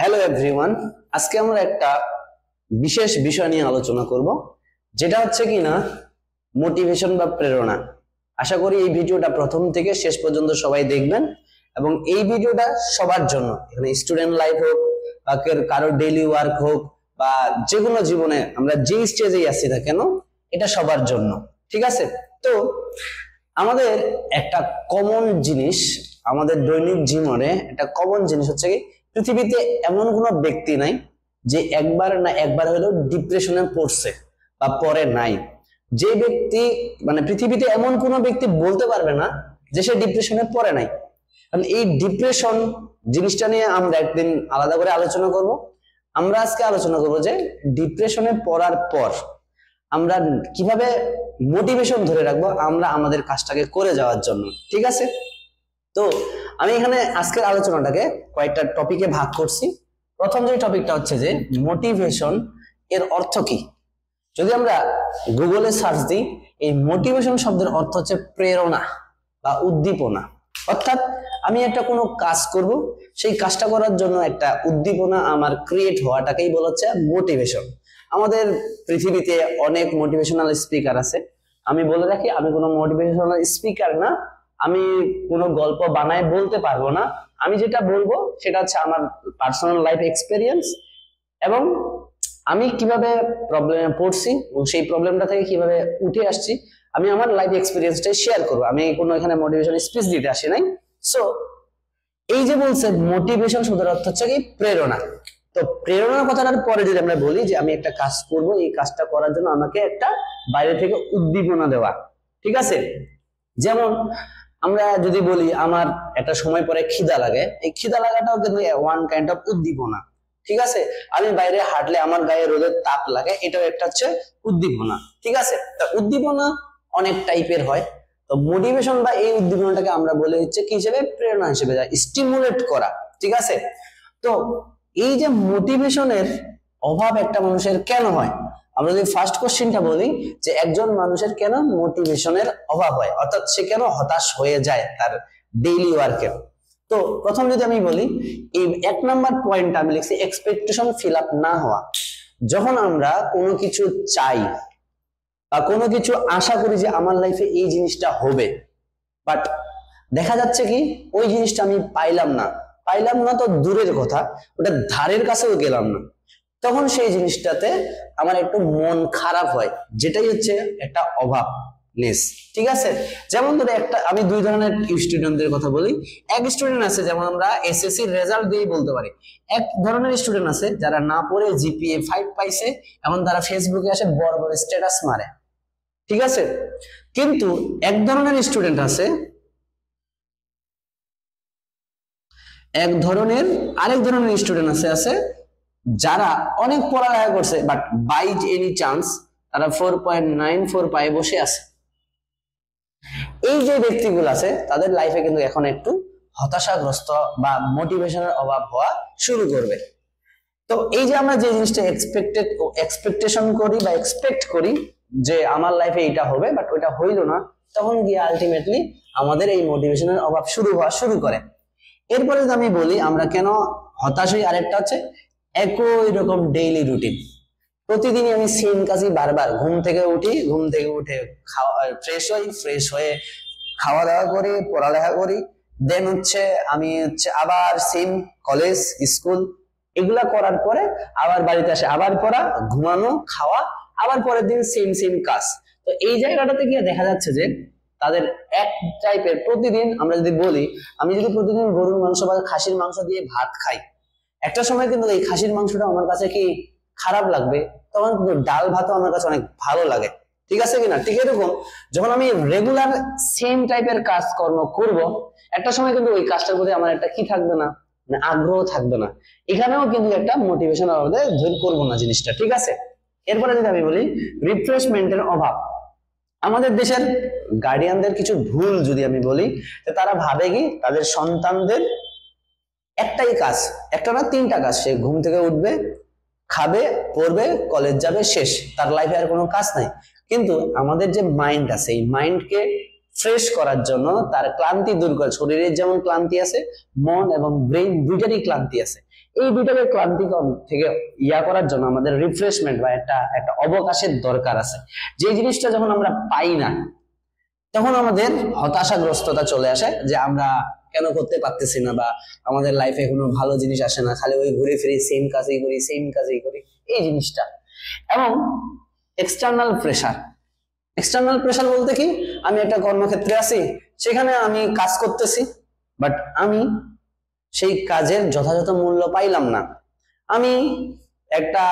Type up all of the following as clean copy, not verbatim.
Hello everyone, আজকে আমরা একটা বিশেষ বিষয় নিয়ে আলোচনা করব, যেটা হচ্ছে কিনা মোটিভেশন বা প্রেরণা। আশা করি এই ভিডিওটা প্রথম থেকে শেষ পর্যন্ত সবাই দেখবেন এবং এই ভিডিওটা সবার জন্য, এখানে স্টুডেন্ট লাইফ হোক বা কারো ডেইলি ওয়ার্ক হোক বা যে কোনো জীবনে আমরা যে স্টেজেই আছি না কেন, এটা সবার জন্য। ঠিক আছে? তো আমাদের একটা কমন জিনিস, আমাদের দৈনিক জীবনে একটা কমন জিনিস হচ্ছে কি, পৃথিবীতে এমন কোনো ব্যক্তি নাই যে একবার না একবার হলেও ডিপ্রেশনে পড়ছে বা পড়ে নাই। যে ব্যক্তি মানে পৃথিবীতে এমন কোনো ব্যক্তি বলতে পারবে না যে সে ডিপ্রেশনে পড়ে নাই। কারণ এই ডিপ্রেশন জিনিসটা নিয়ে আমরা একদিন আলাদা করে আলোচনা করব। আমরা আজকে আলোচনা করব যে ডিপ্রেশনে পড়ার পর আমরা কিভাবে মোটিভেশন ধরে রাখবো আমরা আমাদের কাজটাকে করে যাওয়ার জন্য। ঠিক আছে? তো আমি এখানে আজকের আলোচনাটাকে কয়েকটা টপিকে ভাগ করছি। প্রথম যে টপিকটা হচ্ছে যে মোটিভেশন এর অর্থ কি। যদি আমরা গুগলে সার্চ দিই, এই মোটিভেশন শব্দের অর্থ হচ্ছে প্রেরণা বা উদ্দীপনা। অর্থাৎ আমি একটা কোনো কাজ করব, সেই কাজটা করার জন্য একটা উদ্দীপনা আমার ক্রিয়েট হওয়াটাকেই বলা হচ্ছে মোটিভেশন। আমাদের পৃথিবীতে অনেক মোটিভেশনাল স্পিকার আছে। আমি বলে রাখি, আমি কোনো মোটিভেশনাল স্পিকার না, আমি কোনো গল্প বানায় বলতে পারবো না। আমি যেটা বলবো সেটা হচ্ছে আমার পার্সোনাল লাইফ এক্সপেরিয়েন্স এবং আমি কিভাবে প্রবলেমে পড়ছি এবং সেই প্রবলেমটা থেকে কিভাবে উঠে আসছি, আমি আমার লাইফ এক্সপেরিয়েন্সটাই শেয়ার করবো। আমি কোনো এখানে মোটিভেশন স্পিচ দিতে আসি নাই। সো এই যে বলছে মোটিভেশন শব্দের অর্থ হচ্ছে কি প্রেরণা। তো প্রেরণার কথাটার পরে যদি আমরা বলি যে আমি একটা কাজ করব, এই কাজটা করার জন্য আমাকে একটা বাইরে থেকে উদ্দীপনা দেওয়া। ঠিক আছে? যেমন আমরা যদি বলি আমার একটা সময় পরে খিদা লাগে, এই খিদা লাগাটাও কিন্তু ওয়ান কাইন্ড অফ উদ্দীপনা। ঠিক আছে? আমি বাইরে হাঁটলে আমার গায়ে রোদের তাপ লাগে, এটাও একটা হচ্ছে উদ্দীপনা। ঠিক আছে? তা উদ্দীপনা অনেক টাইপের হয়। তো মোটিভেশন বা এই উদ্দীপনাটাকে আমরা বলে হচ্ছে কি হিসেবে, প্রেরণা হিসেবে, স্টিমুলেট করা। ঠিক আছে? তো এই যে মোটিভেশনের অভাব একটা মানুষের কেন হয়, আমরা যদি ফার্স্ট কোশ্চেনটা বলি যে একজন মানুষের কেন মোটিভেশনের অভাব হয়, অর্থাৎ সে কেন হতাশ হয়ে যায় তার ডেইলি ওয়ার্কে। তো প্রথম যদি আমি বলি, এই 1 নাম্বার পয়েন্টটা আমি লিখছি এক্সপেকটেশন ফিল আপ না হওয়া। যখন আমরা কোনো কিছু চাই বা কোনো কিছু আশা করি যে আমার লাইফে এই জিনিসটা হবে, বাট দেখা যাচ্ছে কি ওই জিনিসটা আমি পাইলাম না তো দূরের কথা, ওটা ধারের কাছেও গেলাম না, তখন সেই জিনিসটাতে আমার একটু মন খারাপ হয়, যেটাই হচ্ছে একটা অভাবনেস। ঠিক আছে? যেমন ধরে আমি দুই ধরনের স্টুডেন্টদের কথা বলি। এক স্টুডেন্ট আছে, যেমন আমরা এসএসসি রেজাল্ট দিয়ে বলতে পারি, এক ধরনের স্টুডেন্ট আছে যারা না পড়ে জিপিএ 5 পাইছে, এখন তারা ফেসবুকে আসে বড় বড় স্ট্যাটাস মারে। ঠিক আছে? কিন্তু এক ধরনের স্টুডেন্ট আছে, আরেক ধরনের স্টুডেন্ট আছে যারা অনেক পড়ালেখা করছে, বাট বাই এনি চান্স তারা 4.94 পায়ে বসে আছে। এই যে ব্যক্তিগুলো আছে তাদের লাইফে কিন্তু এখন একটু হতাশাগ্রস্ত বা মোটিভেশনের অভাব হওয়া শুরু করবে। তো এই যে আমরা যে জিনিসটা এক্সপেকটেশন করি বা এক্সপেক্ট করি যে আমার লাইফে এটা হবে, বাট ওইটা হইল না, তখন গিয়ে আলটিমেটলি আমাদের এই মোটিভেশনের অভাব শুরু করে। এরপরে যদি আমি বলি আমরা কেন হতাশ হই, আরেকটা হচ্ছে একই রকম ডেইলি রুটিন। প্রতিদিনই আমি সেম কাজই বারবার, ঘুম থেকে উঠে ফ্রেশ হয়ে খাওয়া দাওয়া করি, পড়ালেখা করি, দেন আমি আবার সেম কলেজ স্কুল, এগুলা করার পরে আবার বাড়িতে আসে, আবার পড়া, ঘুমানো, খাওয়া, আবার পরের দিন সেম কাজ। তো এই জায়গাটাতে গিয়ে দেখা যাচ্ছে যে তাদের এক টাইপের প্রতিদিন, আমরা যদি বলি আমি যদি প্রতিদিন গরুর মাংস বা খাসির মাংস দিয়ে ভাত খাই, একটা সময় কিন্তু এই খাসির মাংসটা আমার কাছে কি খারাপ লাগবে, তখন কিন্তু ডাল ভাতও আমার কাছে অনেক ভালো লাগে। ঠিক আছে কিনা? ঠিক এরকম যখন আমি রেগুলার সেম টাইপের কাজকর্ম করব, একটা সময় কিন্তু ওই কাজটার প্রতি আমার একটা কি থাকবে না, মানে আগ্রহ থাকবে না। এখানেও কিন্তু একটা মোটিভেশন আমাদের ধরে করবো না জিনিসটা। ঠিক আছে? এরপরে যদি আমি বলি রিফ্রেশমেন্টের অভাব। আমাদের দেশের গার্ডিয়ানদের কিছু ভুল যদি আমি বলি, তারা ভাবে কি তাদের সন্তানদের একটাই কাজ, একটা না 3টা কাজ, সে ঘুম থেকে উঠবে, খাবে, পড়বে, কলেজ যাবে, শেষ, তার লাইফে আর কোনো কাজ নাই। কিন্তু আমাদের যে মাইন্ড আছে, এই মাইন্ডকে ফ্রেশ করার জন্য, তার ক্লান্তি দূর করে, শরীরের যেমন ক্লান্তি আছে, মন এবং ব্রেইন দুইটারই ক্লান্তি আছে, এই দুইটাকে ক্লান্তি থেকে করার জন্য আমাদের রিফ্রেশমেন্ট বা একটা একটা অবকাশের দরকার আছে। যে জিনিসটা যখন আমরা পাই না তখন আমাদের হতাশাগ্রস্ততা চলে আসে যে আমরা কেন করতে পারতেছি না, বা আমাদের লাইফে কোনো ভালো জিনিস আসে না, খালি ওই ঘুরে ফিরে সেম কাজই করি এই জিনিসটা। এবং এক্সটার্নাল প্রেশার বলতে কি, আমি একটা কর্মক্ষেত্রে আছি, সেখানে আমি কাজ করতেছি, বাট আমি সেই কাজের যথাযথ মূল্য পাইলাম না। আমি একটা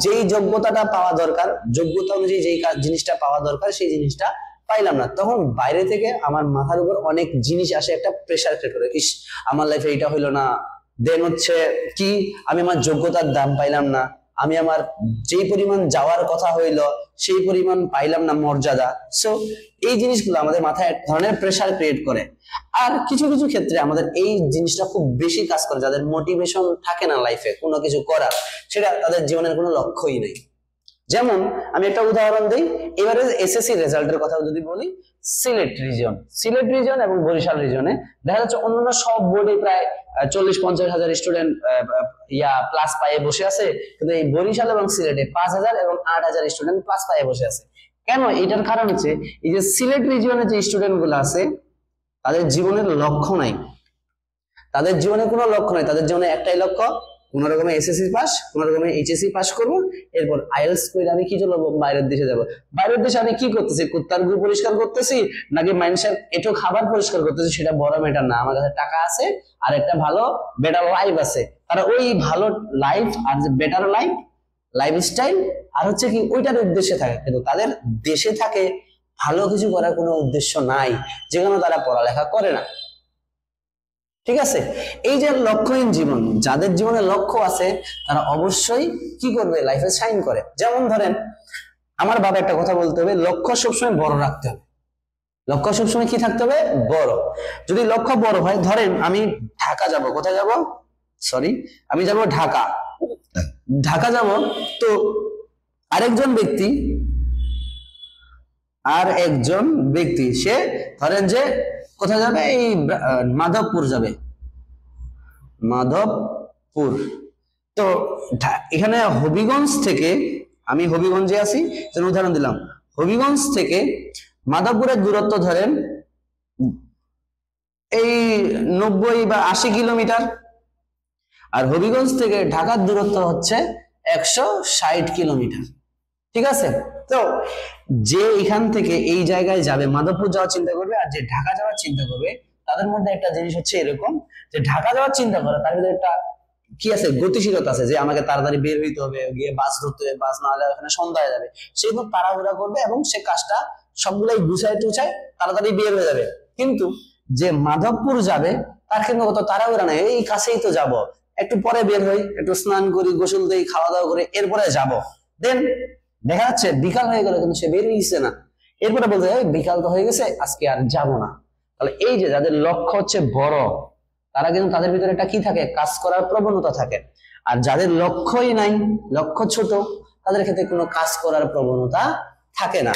যেই যোগ্যতাটা পাওয়া দরকার, যোগ্যতা অনুযায়ী যেই জিনিসটা পাওয়া দরকার সেই জিনিসটা পাইলাম না, তখন বাইরে থেকে আমার মাথার উপর অনেক জিনিস আসে, একটা প্রেশার ক্রিয়েট করে, ইস আমার লাইফে এটা হইলো না, দেন হচ্ছে কি আমি আমার যোগ্যতার দাম পাইলাম না, আমি আমার যেই পরিমাণ যাওয়ার কথা হইলো সেই পরিমাণ পাইলাম না মর্যাদা। সো এই জিনিসগুলো আমাদের মাথায় এক ধরনের প্রেশার ক্রিয়েট করে। আর কিছু কিছু ক্ষেত্রে আমাদের এই জিনিসটা খুব বেশি কাজ করে, যাদের মোটিভেশন থাকে না লাইফে কোনো কিছু করার, সেটা তাদের জীবনের কোনো লক্ষ্যই নেই। যেমন আমি একটা উদাহরণ দিই, এবারে এসএসসি রেজাল্টের কথা যদি বলি, সিলেট রিজন এবং বরিশাল রিজনে দেখা যাচ্ছে অন্যান্য সব বোর্ডে প্রায় 40-50 হাজার স্টুডেন্ট প্লাস পায়ে বসে আছে, কিন্তু এই বরিশাল এবং সিলেটে 5,000 এবং 8,000 স্টুডেন্ট প্লাস পায়ে বসে আছে। কেন? এটার কারণ হচ্ছে এই যে সিলেট রিজনে যে স্টুডেন্ট গুলো আছে তাদের জীবনের লক্ষ্য নাই, তাদের জীবনে কোনো লক্ষ্য নাই, তাদের জীবনে একটাই লক্ষ্য, কোন রকমের এসএসসি পাস, কোন রকমের এইচএসসি পাস করব, এরপর আইএলটিএস করে আমি কি চলবো, বাইরের দেশে যাব। বাইরের দেশে আমি কি করতেছি, কুত্তার গু পরিষ্কার করতেছি নাকি মানুষের এটো খাবার পরিষ্কার করতেছি, সেটা বড় ম্যাটার না। আমার কাছে টাকা আছে আর একটা ভালো বেটার লাইফ আছে, তারা ওই ভালো লাইফ আর যে বেটার লাইফস্টাইল আর হচ্ছে কি ওইটার উদ্দেশ্যে থাকে, কিন্তু তাদের দেশে থাকে ভালো কিছু করার কোনো উদ্দেশ্য নাই, যেখানে তারা পড়ালেখা করে না। ঠিক আছে, এই যে লক্ষ্যহীন জীবন, যাদের জীবনে লক্ষ্য আছে তারা অবশ্যই কি করবে, লাইফে শাইন করে। যেমন ধরেন আমার বাবা একটা কথা বলতে হবে, লক্ষ্য সবসময় বড় রাখতে হবে। লক্ষ্য সবসময় কি থাকতে হবে, বড়। যদি লক্ষ্য বড় হয়, ধরেন আমি ঢাকা যাব, কোথায় যাব, আমি যাব ঢাকা যাব, তো আরেকজন ব্যক্তি সে ধরেন যে কোথায় যাবে, এই মাধবপুর যাবে, মাধবপুর। তো এখানে হবিগঞ্জ থেকে, আমি হবিগঞ্জে আছি, উদাহরণ দিলাম, হবিগঞ্জ থেকে মাধবপুরের দূরত্ব ধরেন এই 90 বা 80 কিলোমিটার, আর হবিগঞ্জ থেকে ঢাকার দূরত্ব হচ্ছে 160 কিলোমিটার। ঠিক আছে, তো যে এখান থেকে এই জায়গায় যাবে, মাধবপুর যাওয়ার চিন্তা করবে, আর যে ঢাকা যাওয়ার চিন্তা করবে, তাদের মধ্যে একটা জিনিস হচ্ছে এরকম, যে ঢাকা যাওয়ার চিন্তা করে তার ভিতরে একটা কি আছে, গতিশীলতা আছে, যে আমাকে তাড়াতাড়ি বের হইতে হবে, গিয়ে বাস ধরতে হবে, বাস না হলে ওখানে সন্ধ্যা হয়ে যাবে, সে খুব তাড়াহুড়া করবে এবং সে কাজটা সবগুলাই গুছায় টুছায় তাড়াতাড়ি বের হয়ে যাবে। কিন্তু যে মাধবপুর যাবে তার কিন্তু কত তাড়াহুড়া নাই, এই কাছেই তো যাব, একটু পরে বের হই, একটু স্নান করি, গোসল দেই, খাওয়া দাওয়া করে এরপরে যাব, দেন দেখা যাচ্ছে বিকাল হয়ে গেল কিন্তু সে বের হইছে না, এরপরে বলতে বিকাল তো হয়ে গেছে, আজকে আর যাব না। তাহলে এই যে যাদের লক্ষ্য হচ্ছে বড়, তারা কিন্তু তাদের ভিতরে একটা কি থাকে, কাজ করার প্রবণতা থাকে। আর যাদের লক্ষ্যই নাই, লক্ষ্য ছোট, তাদের ক্ষেত্রে কোনো কাজ করার প্রবণতা থাকে না।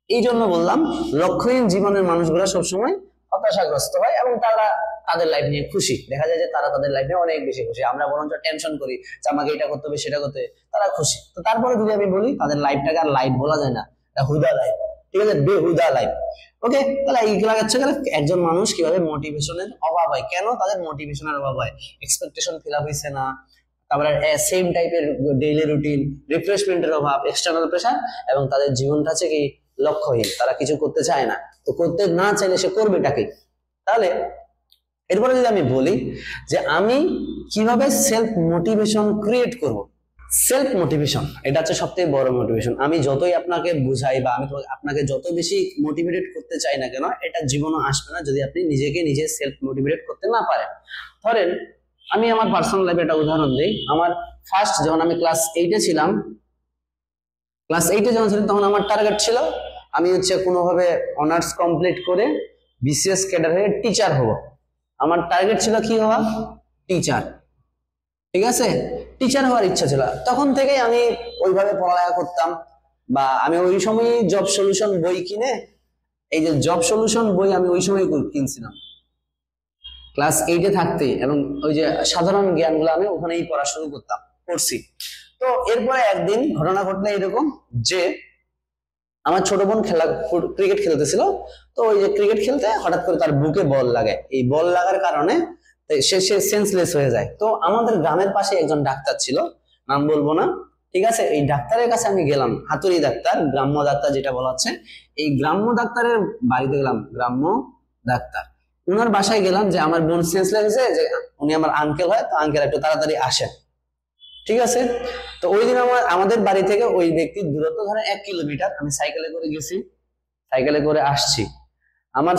এই জন্য বললাম লক্ষ্যহীন জীবনের মানুষগুলো সবসময় হতাশাগ্রস্ত হয় এবং তারা তাদের লাইফ নিয়ে খুশি, দেখা যায় যে তারা তাদের লাইফ নিয়ে অনেক বেশি খুশি। আমরা বরঞ্চ টেনশন করি যে আমাকে এটা করতে হবে, সেটা করতে হবে, তারা খুশি। তো তারপরে যদি আমি বলি, তাদের লাইফটাকে আর লাইফ বলা যায় না, হুদা লাইফ, ঠিক আছে, বেহুদা লাইফ। ওকে, তাহলে এইগুলা হচ্ছে একজন মানুষ কিভাবে মোটিভেশনের অভাব হয়, কেন তাদের মোটিভেশনের অভাব হয়, এক্সপেকটেশন ফিল আপ হয়েছে না, তারপরে সেম টাইপের ডেইলি রুটিন, রিফ্রেশমেন্টের অভাব, এক্সটার্নাল প্রেশার, এবং তাদের জীবনটা হচ্ছে কি লক্ষ্যহীন, তারা কিছু করতে চায় না। তো করতে না চাইলে সে করবেটাকে। তাহলে এরপরে যদি আমি বলি যে আমি কিভাবে সেলফ মোটিভেশন ক্রিয়েট করব, সেলফ মোটিভেশন এটা হচ্ছে সবথেকে বড় মোটিভেশন। আমি যতই আপনাকে বুঝাই বা আমি আপনাকে যত বেশি মোটিভেটেড করতে চাই না কেন, এটা জীবনে আসবে না যদি আপনি নিজেকে নিজে সেলফ মোটিভেট করতে না পারেন। ধরেন আমি আমার পার্সোনাল লাইফে একটা উদাহরণ দিই। আমার ফার্স্ট যখন আমি ক্লাস 8-এ ছিলাম, তখন আমার টার্গেট ছিল আমি হচ্ছে কোনোভাবে অনার্স কমপ্লিট করে বিসিএস ক্যাডার হয়ে টিচার হব। আমার টার্গেট ছিল কি হওয়া, টিচার। ঠিক আছে, টিচার হওয়ার ইচ্ছা ছিল। তখন থেকেই আমি ওইভাবে পড়ালেখা করতাম, বা আমি ওই সময় জব সলিউশন বই কিনে, এই যে জব সলিউশন বই আমি ওই সময় কিনছিলাম, ক্লাস 8-এ থাকতে, এবং ওই যে সাধারণ জ্ঞানগুলো আমি ওখানেই পড়া শুরু করছি। তো এরপরে একদিন ঘটনা ঘটলো এরকম যে আমার ছোট বোন ক্রিকেট খেলতেছিল। তো ওই যে ক্রিকেট খেলতে হঠাৎ করে তার বুকে বল লাগে, এই বল লাগার কারণে সে সেন্সলেস হয়ে যায়। তো আমাদের গ্রামের পাশে একজন ডাক্তার ছিল, নাম বলবো না, ঠিক আছে। এই ডাক্তারের কাছে আমি গেলাম, হাতুড়ি ডাক্তার, গ্রাম্য ডাক্তার যেটা বলা হচ্ছে, এই গ্রাম্য ডাক্তারের বাড়িতে গেলাম, গ্রাম্য ডাক্তার উনার বাসায় গেলাম যে আমার বোন সেন্সলেস হয়েছে, যে উনি আমার আঙ্কেল হয়, তো আঙ্কেল একটু তাড়াতাড়ি আসেন, ঠিক আছে। তো ওই দিন আমাদের বাড়ি থেকে ওই ব্যক্তির দূরত্ব ধরে 1 কিলোমিটার, আমি সাইকেলে করে গেছি, সাইকেলে করে আসছি। আমার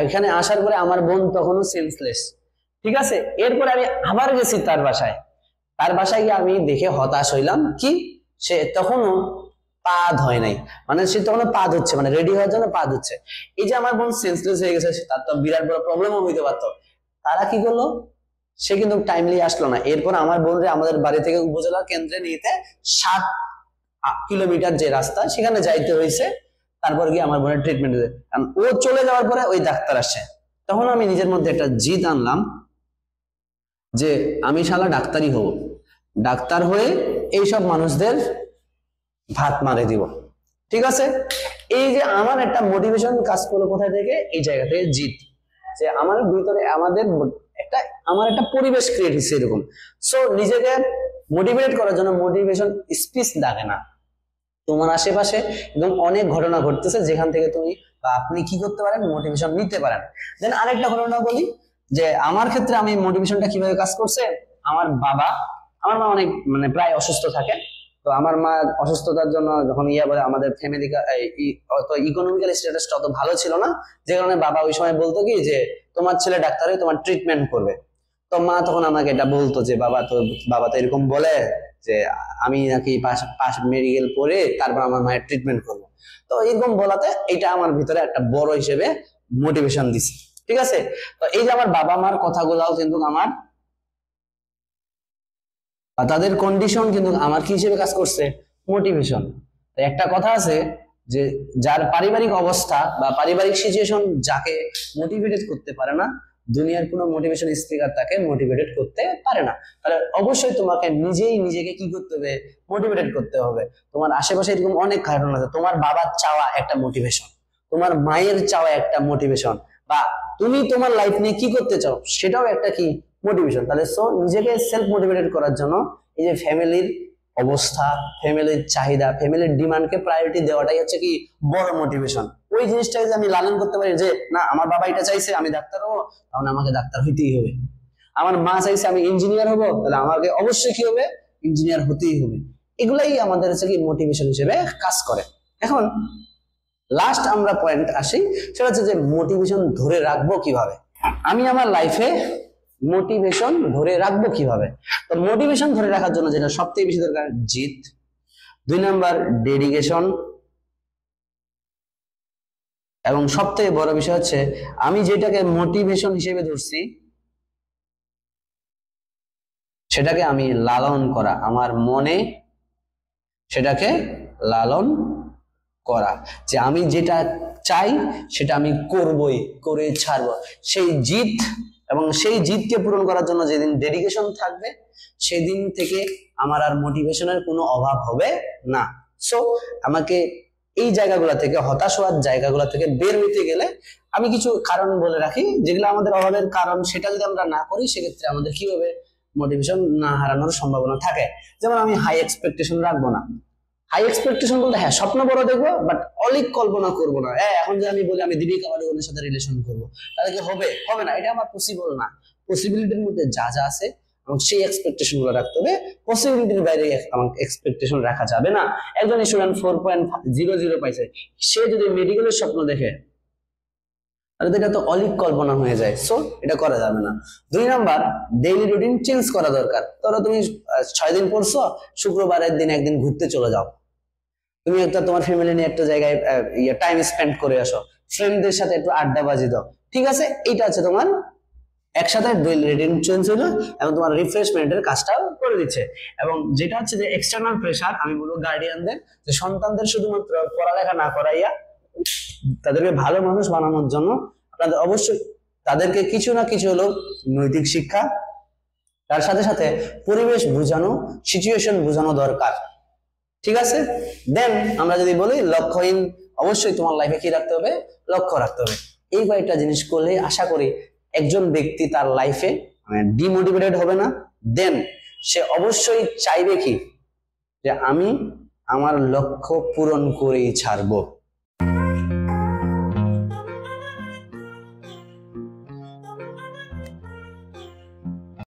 এখানে আসার পরে আমার বোন তখনও সেন্সলেস, ঠিক আছে। এরপরে আমি আবার গেছি তার বাসায় গিয়ে আমি দেখে হতাশ হইলাম কি সে তখনও পা ধয় নাই, মানে সে তখনও পা ধুচ্ছে, মানে রেডি হওয়ার জন্য পা ধুচ্ছে। এই যে আমার বোন সেন্সলেস হয়ে গেছে, তার তো বিরাট বড় প্রবলেমও হইতে পারতো। তারা কি করলো, সে কিন্তু টাইমলি আসলো না। এরপর আমার বোনরে আমাদের বাড়ি থেকে উপজেলা কেন্দ্রে নিতে 7 কিলোমিটার যে রাস্তা সেখানে যাইতে হয়েছে। তারপর গিয়ে আমার বোনের ট্রিটমেন্ট দিতে, ও চলে যাওয়ার পরে ওই ডাক্তার আসে। তখন আমি নিজের মধ্যে একটা জিদ আনলাম যে আমি শালা ডাক্তারই হব, ডাক্তার হয়ে এইসব মানুষদের ভাত মারে দিব, ঠিক আছে। এই যে আমার একটা মোটিভেশন কাজ করলো কোথায় থেকে, এই জায়গা থেকে জিদ, যে আমার ভিতরে আমার একটা পরিবেশ ক্রিয়েট হয়েছে এরকম। সো নিজেকে মোটিভেট করার জন্য মোটিভেশন স্পিচ লাগে না, তোমার আশেপাশে এবং অনেক ঘটনা ঘটতেছে যেখান থেকে তুমি বা আপনি কি করতে পারেন, মোটিভেশন নিতে পারেন। দেন আরেকটা ঘটনা বলি, যে আমার ক্ষেত্রে আমি মোটিভেশনটা কিভাবে কাজ করছে। আমার মা অনেক মানে প্রায় অসুস্থ থাকে। তো আমার মা অসুস্থতার জন্য যখন বলে, আমাদের ফ্যামিলি ইকোনমিক্যাল স্ট্যাটাসটা অত ভালো ছিল না, যে কারণে বাবা ওই সময় বলতো কি যে তোমার ছেলে ডাক্তার হয়ে তোমার ট্রিটমেন্ট করবে। তো মা তখন আমাকে এটা বলতো যে বাবা তো এরকম বলে যে আমি নাকি পাশ মেডিকেল পড়ে তারপর আমার মায়ের ট্রিটমেন্ট করবো। তো এরকম বলাতে এটা আমার ভিতরে একটা বড় হিসেবে মোটিভেশন দিছে, ঠিক আছে। তো এই যে আমার বাবা মার কথাগুলাও কিন্তু আমার, তাদের কন্ডিশন কিন্তু আমার কি হিসেবে কাজ করছে, মোটিভেশন। একটা কথা আছে যে যার পারিবারিক অবস্থা বা পারিবারিক সিচুয়েশন যাকে মোটিভেটেড করতে পারে না, দুনিয়ার কোনো মোটিভেশন স্পিকার তাকে মোটিভেটেড করতে পারে না। তাহলে অবশ্যই তোমাকে নিজেকে কি করতে হবে, মোটিভেটেড করতে হবে। তোমার আশেপাশে এরকম অনেক কারণ আছে, তোমার বাবার চাওয়া একটা মোটিভেশন, তোমার মায়ের চাওয়া একটা মোটিভেশন, বা তুমি তোমার লাইফ নিয়ে কি করতে চাও সেটাও একটা কি মোটিভেশন। তাহলে সো নিজেকে সেলফ মোটিভেটেড করার জন্য এই যে ফ্যামিলির অবস্থা, ফ্যামিলির চাহিদা, ফ্যামিলির ডিমান্ডকে প্রায়োরিটি দেওয়াটাই হচ্ছে কি বড় মোটিভেশন। ওই জিনিসটাকে আমি লালন করতে পারি যে না, আমার বাবা এটা চাইছে আমি ডাক্তার হবো, তাহলে আমাকে ডাক্তার হইতেই হবে। আমার মা চাইছে আমি ইঞ্জিনিয়ার হবো, তাহলে আমাকে অবশ্যই কি হবে, ইঞ্জিনিয়ার হতেই হবে। এগুলাই আমাদের হচ্ছে কি মোটিভেশন হিসেবে কাজ করে। এখন লাস্ট আমরা পয়েন্ট আসি, সেটা হচ্ছে যে মোটিভেশন ধরে রাখবো কিভাবে। আমি আমার লাইফে মোটিভেশন ধরে রাখবো কিভাবে। তো মোটিভেশন ধরে রাখার জন্য যেটা সবথেকে বেশি দরকার, জিদ। 2 নাম্বার ডেডিকেশন, এবং সবথেকে বড় বিষয় হচ্ছে আমি যেটাকে মোটিভেশন হিসেবে ধরছি সেটাকে আমি লালন করা, আমার মনে সেটাকে লালন করা, যে আমি যেটা চাই সেটা আমি করবই, করে ছাড়বো। সেই জিদ এবং সেই জিদকে পূরণ করার জন্য যেদিন ডেডিকেশন থাকবে সেদিন থেকে আমার আর মোটিভেশনের কোনো অভাব হবে না। সো আমাকে এই জায়গাগুলো থেকে, হতাশ হওয়ার জায়গাগুলো থেকে বের হইতে গেলে আমি কিছু কারণ বলে রাখি, যেগুলো আমাদের অভাবের কারণ, সেটা যদি আমরা না করি সেক্ষেত্রে আমাদের কি হবে, মোটিভেশন না হারানোর সম্ভাবনা থাকে। যেমন আমি হাই এক্সপেকটেশন রাখবো না। হাই এক্সপেকটেশন বলতে হ্যাঁ স্বপ্ন বড় দেখবো, বাট অলিক কল্পনা করবো না। এখন যে আমি বলি আমি দীপিকা পাডুকোনের সাথে রিলেশন করবো, তাহলে কি হবে না, এটা আমার পসিবল না। পসিবিলিটির মধ্যে যা আছে এবং সেই এক্সপেকটেশন গুলো রাখতে হবে, পসিবিলিটির বাইরে আমার এক্সপেকটেশন রাখা যাবে না। একজন স্টুডেন্ট 4.00 পাইছে, সে যদি মেডিকেলের স্বপ্ন দেখে তাহলে এটা তো অলিক কল্পনা হয়ে যায়। সো এটা করা যাবে না। 2 নাম্বার, ডেইলি রুটিন চেঞ্জ করা দরকার। ধরো তুমি 6 দিন পড়ছো, শুক্রবারের দিন একদিন ঘুরতে চলে যাও, তুমি একটা তোমার ফ্যামিলি নিয়ে একটা জায়গায় টাইম স্পেন্ড করে আসো, ফ্রেন্ডদের সাথে একটু আড্ডাবাজি দাও, ঠিক আছে। এইটা আছে তোমার একসাথে রুটিন চেঞ্জ হলো এবং তোমার রিফ্রেশমেন্টের কাজটাও করে দিচ্ছে। এবং যেটা হচ্ছে যে এক্সটার্নাল প্রেসার, আমি বলবো গার্ডিয়ানদের, যে সন্তানদের শুধুমাত্র পড়ালেখা না করাইয়া তাদেরকে ভালো মানুষ বানানোর জন্য আপনাদের অবশ্যই তাদেরকে কিছু না কিছু হলো নৈতিক শিক্ষা, তার সাথে সাথে পরিবেশ বোঝানো, সিচুয়েশন বোঝানো দরকার। ঠিক আছে, দেন আমরা যদি বলি লক্ষ্যহীন, অবশ্যই তোমার লাইফে কি রাখতে হবে, লক্ষ্য রাখতে হবে। এই কয়েকটা জিনিস করলে আশা করি একজন ব্যক্তি তার লাইফে ডিমোটিভেটেড হবে না, দেন সে অবশ্যই চাইবে কি যে আমি আমার লক্ষ্য পূরণ করেই ছাড়বো।